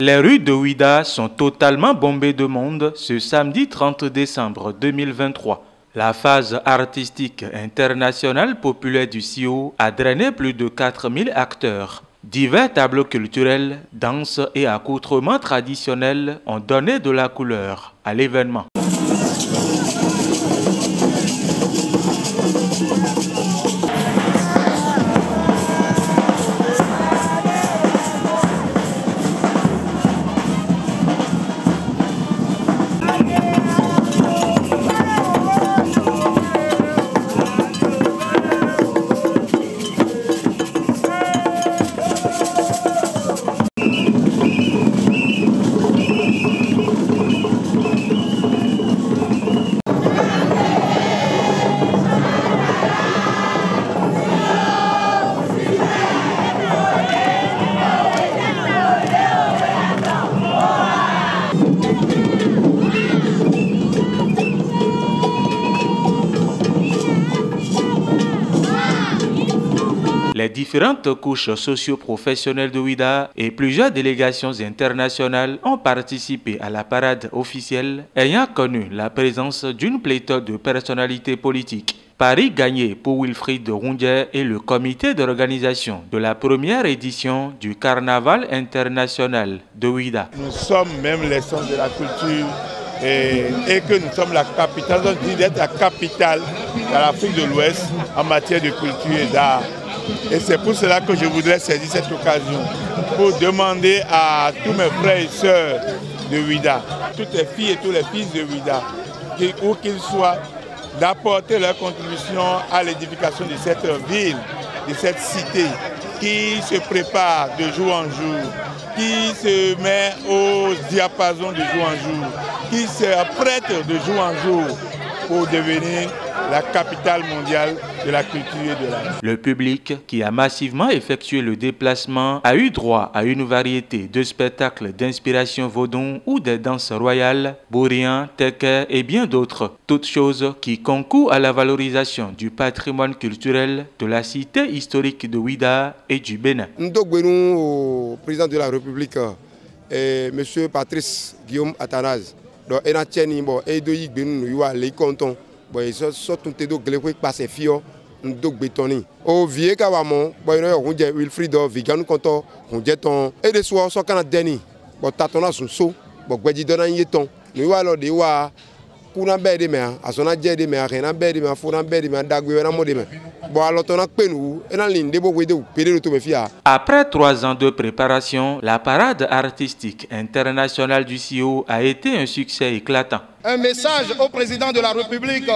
Les rues de Ouidah sont totalement bombées de monde ce samedi 30 décembre 2023. La phase artistique internationale populaire du CIO a drainé plus de 4000 acteurs. Divers tableaux culturels, danses et accoutrements traditionnels ont donné de la couleur à l'événement. Les différentes couches socio-professionnelles de Ouidah et plusieurs délégations internationales ont participé à la parade officielle ayant connu la présence d'une pléthore de personnalités politiques. Paris gagné pour Wilfried Rondier et le comité d'organisation de la première édition du Carnaval international de Ouidah. Nous sommes même les centres de la culture et que nous sommes la capitale, donc d'être la capitale de l'Afrique de l'Ouest en matière de culture et d'art. Et c'est pour cela que je voudrais saisir cette occasion pour demander à tous mes frères et sœurs de Ouidah, toutes les filles et tous les fils de Ouidah, où qu'ils soient, d'apporter leur contribution à l'édification de cette ville, de cette cité qui se prépare de jour en jour, qui se met au diapason de jour en jour, qui se prête de jour en jour pour devenir la capitale mondiale de la culture et de l'art. Le public qui a massivement effectué le déplacement a eu droit à une variété de spectacles d'inspiration vaudon ou des danses royales, bourriens, teker et bien d'autres. Toutes choses qui concourent à la valorisation du patrimoine culturel de la cité historique de Ouidah et du Bénin. Nous sommes au président de la République, M. Patrice Guillaume Athanase. Donc, il y a des gens bon ils sont tous les deux qui passent fio donc bétonné au vieux kawamo bon on dit Wilfried Vigan conto on dit ton et des soirs sont canadiens bon tatona so bon gbeji dona yeton nous alors de wa kuna bede me asona jede me na bede me funa bede me dagwe na modeme bon alors ton penu et dans ligne de beaucoup de pédé to me fia. Après 3 ans de préparation, la parade artistique internationale du CIO a été un succès éclatant. Un message au président de la République,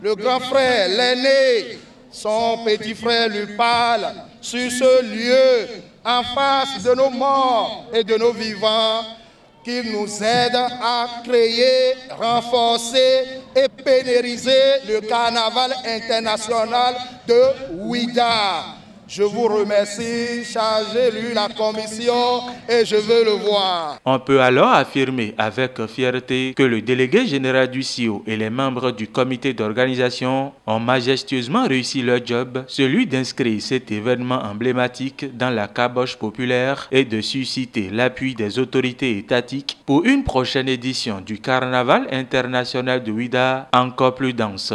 le grand frère, l'aîné, son petit frère lui parle sur ce lieu, en face de nos morts et de nos vivants, qu'il nous aide à créer, renforcer et pérenniser le carnaval international de Ouidah. Je vous remercie, chargez-lui la commission et je veux le voir. On peut alors affirmer avec fierté que le délégué général du CIO et les membres du comité d'organisation ont majestueusement réussi leur job, celui d'inscrire cet événement emblématique dans la caboche populaire et de susciter l'appui des autorités étatiques pour une prochaine édition du Carnaval international de Ouidah encore plus dense.